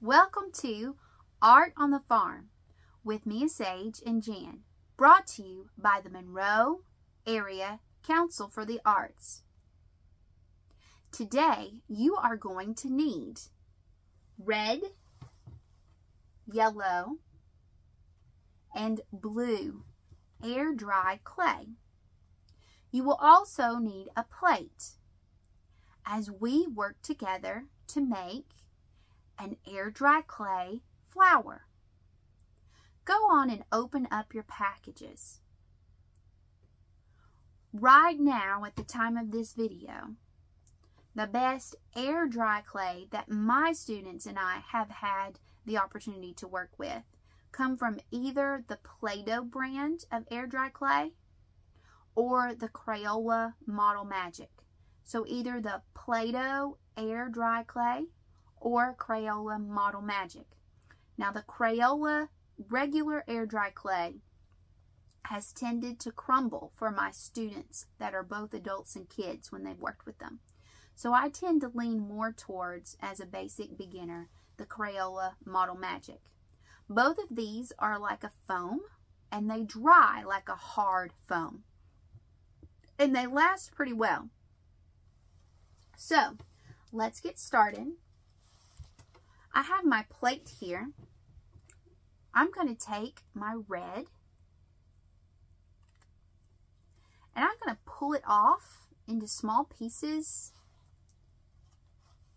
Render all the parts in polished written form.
Welcome to Art on the Farm with Mia Sage and Jan, brought to you by the Monroe Area Council for the Arts. Today you are going to need red, yellow, and blue air dry clay. You will also need a plate as we work together to make an air dry clay flower. Go on and open up your packages. Right now, at the time of this video, the best air dry clay that my students and I have had the opportunity to work with come from either the Play-Doh brand of air dry clay or the Crayola Model Magic. So either the Play-Doh air dry clay or Crayola Model Magic. Now the Crayola regular air dry clay has tended to crumble for my students that are both adults and kids when they've worked with them. So I tend to lean more towards, as a basic beginner, the Crayola Model Magic. Both of these are like a foam and they dry like a hard foam. And they last pretty well. So let's get started. I have my plate here. I'm going to take my red and I'm going to pull it off into small pieces.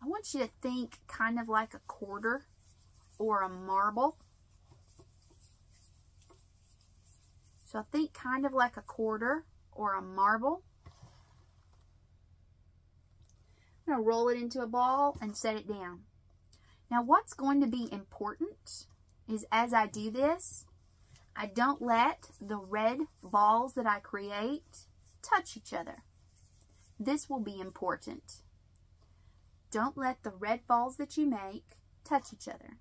I want you to think kind of like a quarter or a marble. So I think kind of like a quarter or a marble. I'm going to roll it into a ball and set it down. Now what's going to be important is as I do this, I don't let the red balls that I create touch each other. This will be important. Don't let the red balls that you make touch each other.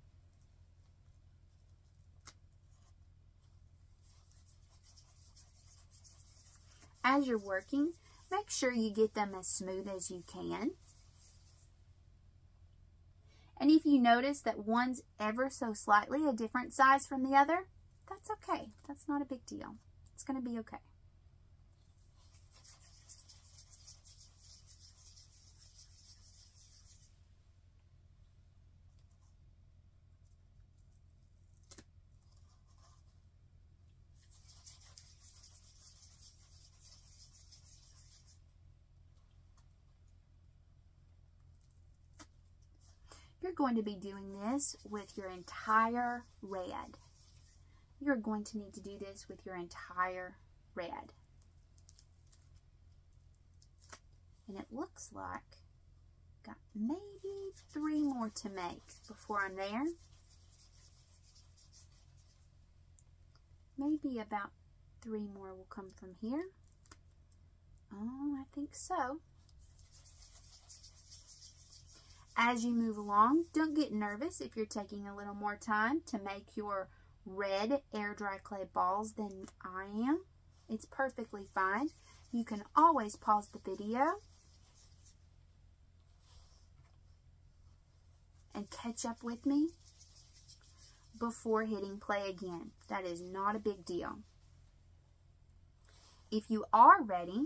As you're working, make sure you get them as smooth as you can. And if you notice that one's ever so slightly a different size from the other, that's okay. That's not a big deal. It's going to be okay. You're going to be doing this with your entire red. You're going to need to do this with your entire red. And it looks like I've got maybe 3 more to make before I'm there. Maybe about 3 more will come from here. Oh, I think so. As you move along, don't get nervous if you're taking a little more time to make your red air dry clay balls than I am. It's perfectly fine. You can always pause the video and catch up with me before hitting play again. That is not a big deal. If you are ready,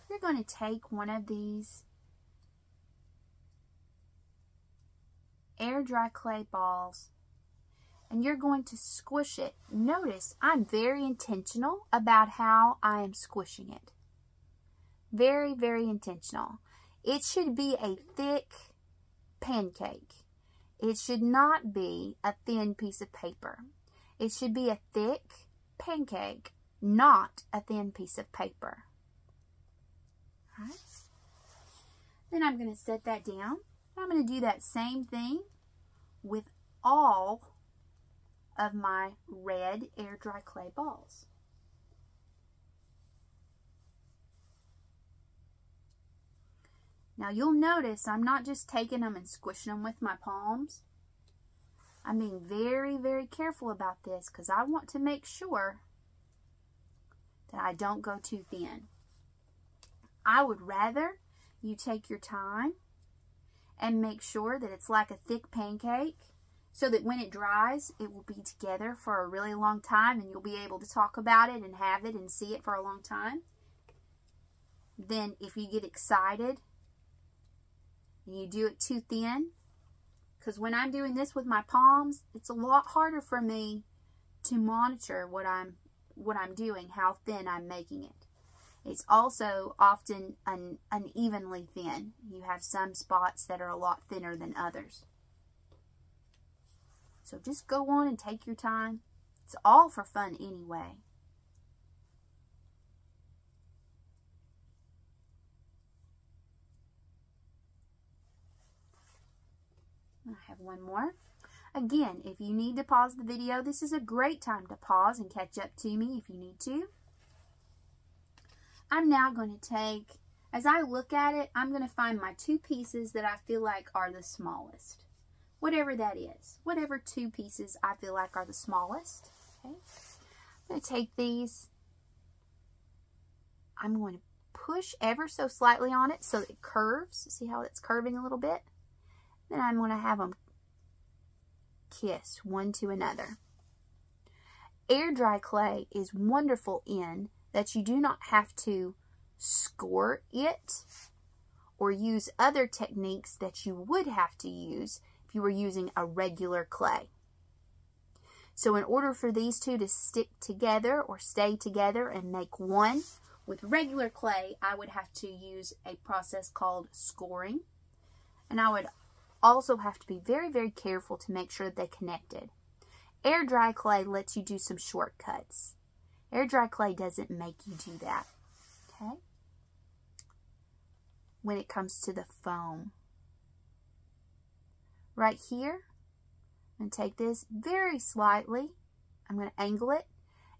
you're going to take one of these air dry clay balls and you're going to squish it. Notice I'm very intentional about how I am squishing it. Very, very intentional. It should be a thick pancake. It should not be a thin piece of paper. It should be a thick pancake, not a thin piece of paper. All right. Then I'm going to set that down. I'm going to do that same thing with all of my red air dry clay balls. Now you'll notice I'm not just taking them and squishing them with my palms. I'm being very, very careful about this because I want to make sure that I don't go too thin. I would rather you take your time and make sure that it's like a thick pancake so that when it dries, it will be together for a really long time and you'll be able to talk about it and have it and see it for a long time. Then if you get excited and you do it too thin, because when I'm doing this with my palms, it's a lot harder for me to monitor what I'm doing, how thin I'm making it. It's also often unevenly thin. You have some spots that are a lot thinner than others. So just go on and take your time. It's all for fun anyway. I have one more. Again, if you need to pause the video, this is a great time to pause and catch up to me if you need to. I'm now going to take, as I look at it, I'm going to find my two pieces that I feel like are the smallest. Whatever that is. Whatever two pieces I feel like are the smallest. Okay. I'm going to take these. I'm going to push ever so slightly on it so it curves. See how it's curving a little bit? Then I'm going to have them kiss one to another. Air dry clay is wonderful in that you do not have to score it or use other techniques that you would have to use if you were using a regular clay. So in order for these two to stick together or stay together and make one, with regular clay, I would have to use a process called scoring. And I would also have to be very, very careful to make sure that they connected. Air dry clay lets you do some shortcuts. Air dry clay doesn't make you do that. Okay? When it comes to the foam. Right here, I'm going to take this very slightly. I'm going to angle it.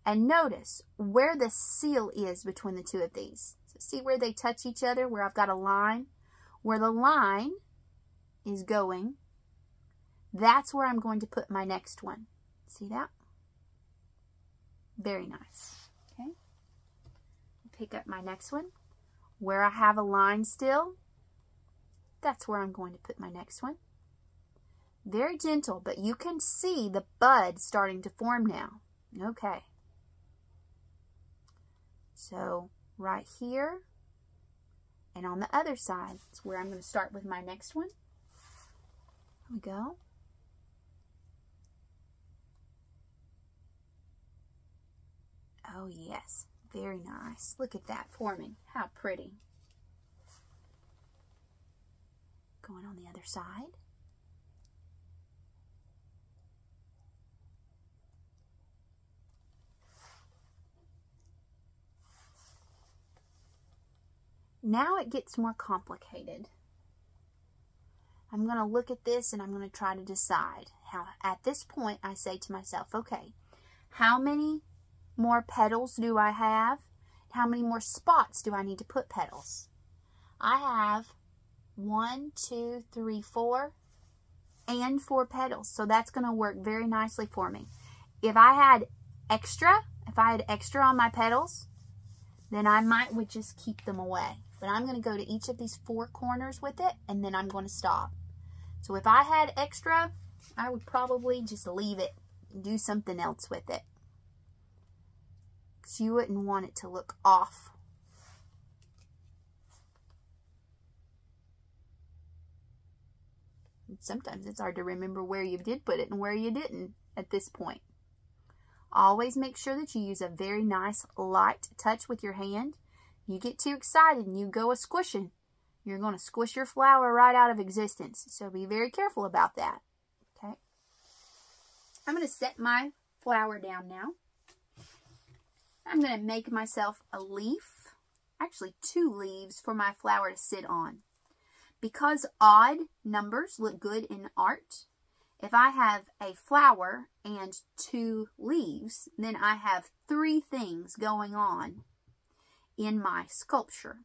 And notice where the seal is between the two of these. So see where they touch each other, where I've got a line? Where the line is going, that's where I'm going to put my next one. See that? Very nice. Okay. Pick up my next one. Where I have a line still, that's where I'm going to put my next one. Very gentle, but you can see the bud starting to form now. Okay. So right here and on the other side is where I'm going to start with my next one. There we go. Oh yes, very nice. Look at that forming. How pretty. Going on the other side. Now it gets more complicated. I'm going to look at this and I'm going to try to decide how, at this point, I say to myself, okay, how many more petals do I have? How many more spots do I need to put petals? I have 1, 2, 3, 4, and 4 petals. So that's going to work very nicely for me. If I had extra on my petals, then I would just keep them away. But I'm going to go to each of these 4 corners with it, and then I'm going to stop. So if I had extra, I would probably just leave it and do something else with it. Because you wouldn't want it to look off. And sometimes it's hard to remember where you did put it and where you didn't at this point. Always make sure that you use a very nice light touch with your hand. You get too excited and you go a squishing, you're going to squish your flower right out of existence. So be very careful about that. Okay. I'm going to set my flower down now. I'm going to make myself a leaf, actually 2 leaves for my flower to sit on. Because odd numbers look good in art, if I have a flower and 2 leaves, then I have 3 things going on in my sculpture.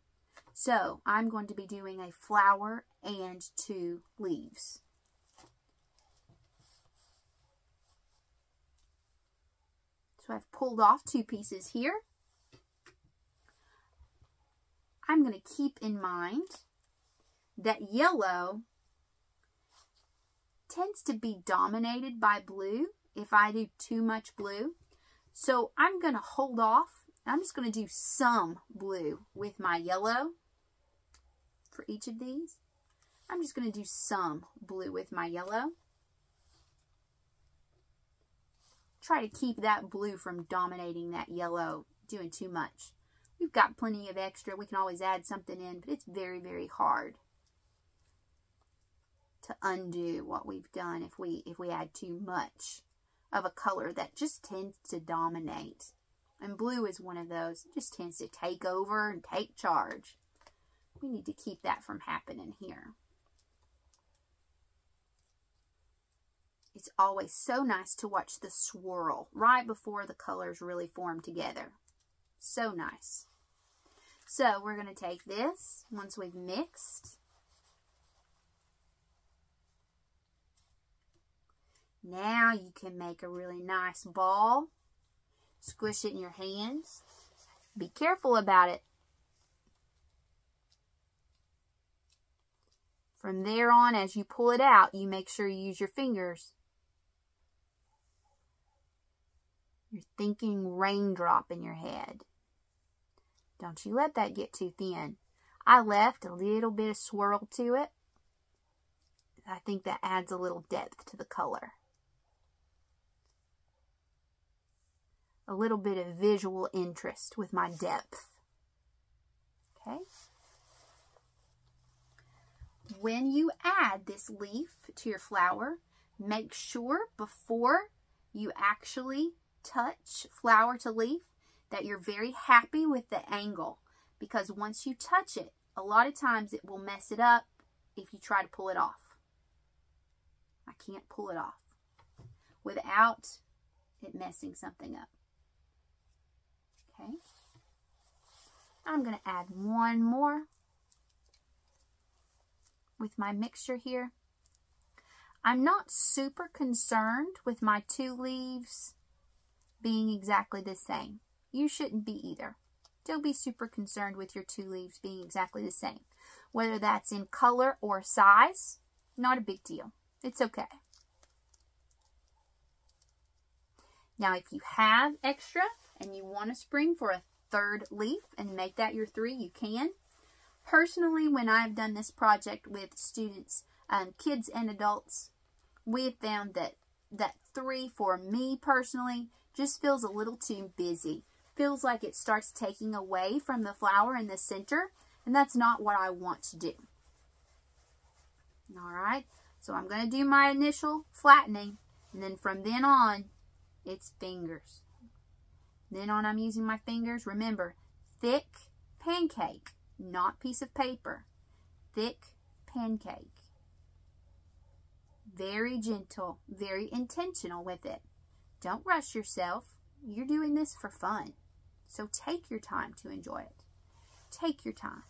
So I'm going to be doing a flower and 2 leaves. So I've pulled off 2 pieces here. I'm going to keep in mind that yellow tends to be dominated by blue if I do too much blue. So I'm going to hold off. I'm just going to do some blue with my yellow for each of these. I'm just going to do some blue with my yellow. Try to keep that blue from dominating that yellow, doing too much. We've got plenty of extra. We can always add something in, but it's very, very hard to undo what we've done if we add too much of a color that just tends to dominate. And blue is one of those. It just tends to take over and take charge. We need to keep that from happening here. It's always so nice to watch the swirl right before the colors really form together. So nice. So we're going to take this once we've mixed. Now you can make a really nice ball. Squish it in your hands. Be careful about it. From there on, as you pull it out, you make sure you use your fingers. You're thinking raindrop in your head. Don't you let that get too thin. I left a little bit of swirl to it. I think that adds a little depth to the color. A little bit of visual interest with my depth. Okay. When you add this leaf to your flower, make sure before you actually touch flower to leaf that you're very happy with the angle, because once you touch it, a lot of times it will mess it up if you try to pull it off. I can't pull it off without it messing something up. Okay. I'm going to add one more with my mixture here. I'm not super concerned with my two leaves being exactly the same. You shouldn't be either. Don't be super concerned with your two leaves being exactly the same. Whether that's in color or size, not a big deal. It's okay. Now, if you have extra and you want to spring for a third leaf and make that your 3, you can. Personally, when I've done this project with students, kids and adults, we've found that 3 for me personally just feels a little too busy. Feels like it starts taking away from the flower in the center, and that's not what I want to do. All right, so I'm going to do my initial flattening, and then from then on, it's fingers. Then on, I'm using my fingers. Remember, thick pancake, not piece of paper. Thick pancake. Very gentle, very intentional with it. Don't rush yourself. You're doing this for fun. So take your time to enjoy it. Take your time.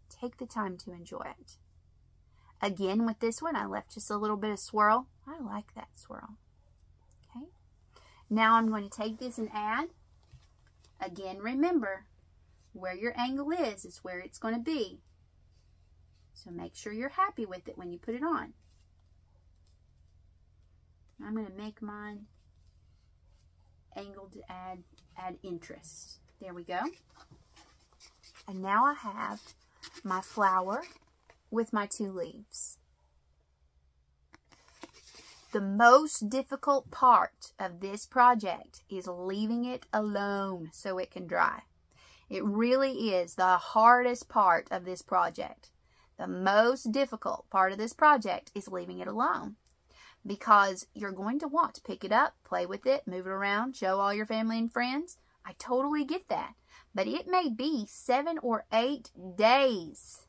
Take the time to enjoy it. Again, with this one, I left just a little bit of swirl. I like that swirl. Okay. Now I'm going to take this and add. Again, remember, where your angle is where it's going to be. So make sure you're happy with it when you put it on. I'm going to make mine angled to add interest. There we go. And now I have my flower with my two leaves. The most difficult part of this project is leaving it alone so it can dry. It really is the hardest part of this project. The most difficult part of this project is leaving it alone, because you're going to want to pick it up, play with it, move it around, show all your family and friends. I totally get that. But it may be 7 or 8 days.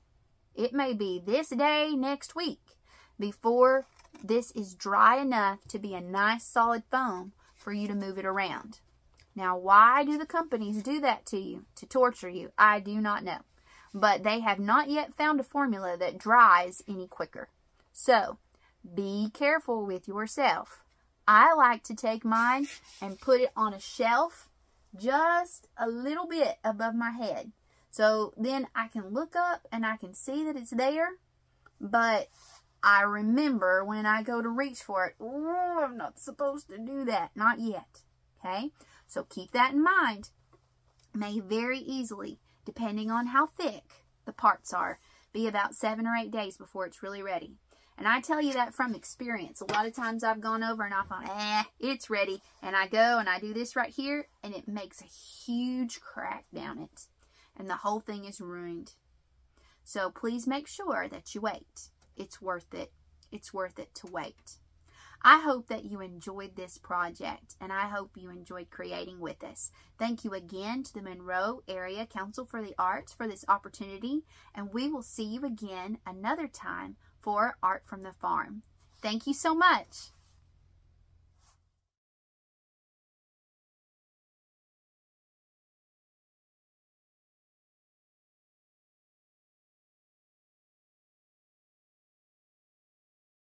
It may be this day next week before this is dry enough to be a nice solid foam for you to move it around. Now, why do the companies do that to you, to torture you? I do not know. But they have not yet found a formula that dries any quicker. So, be careful with yourself. I like to take mine and put it on a shelf just a little bit above my head So then I can look up and I can see that it's there, but I remember when I go to reach for it, oh, I'm not supposed to do that. Not yet. Okay? So keep that in mind. May very easily, depending on how thick the parts are, be about 7 or 8 days before it's really ready. And I tell you that from experience. A lot of times I've gone over and I thought, it's ready. And I go and I do this right here, and it makes a huge crack down it. And the whole thing is ruined. So please make sure that you wait. It's worth it. It's worth it to wait. I hope that you enjoyed this project, and I hope you enjoyed creating with us. Thank you again to the Monroe Area Council for the Arts for this opportunity, and we will see you again another time for Art from the Farm. Thank you so much.